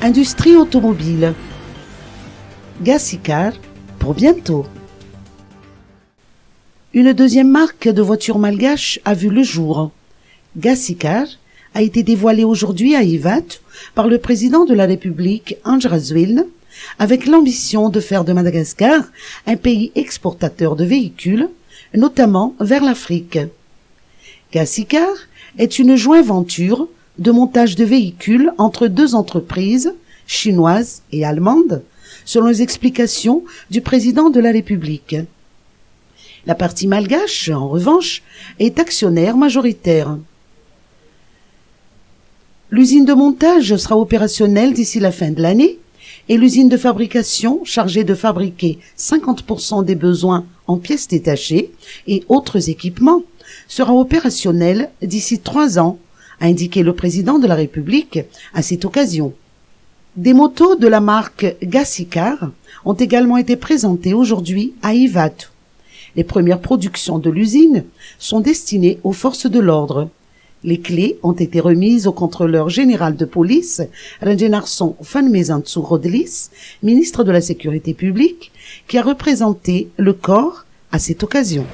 Industrie automobile. Gassicar pour bientôt. Une deuxième marque de voitures malgaches a vu le jour. Gassicar a été dévoilée aujourd'hui à Ivat par le président de la République, Ange Razouilne, avec l'ambition de faire de Madagascar un pays exportateur de véhicules, notamment vers l'Afrique. Gassicar est une joint venture de montage de véhicules entre deux entreprises, chinoises et allemandes, selon les explications du président de la République. La partie malgache, en revanche, est actionnaire majoritaire. L'usine de montage sera opérationnelle d'ici la fin de l'année et l'usine de fabrication, chargée de fabriquer 50% des besoins en pièces détachées et autres équipements, sera opérationnelle d'ici 3 ans, a indiqué le président de la République à cette occasion. Des motos de la marque Gassicar ont également été présentées aujourd'hui à Ivat. Les premières productions de l'usine sont destinées aux forces de l'ordre. Les clés ont été remises au contrôleur général de police, Rangenarson Fanmezantsu Rodlis, ministre de la Sécurité publique, qui a représenté le corps à cette occasion.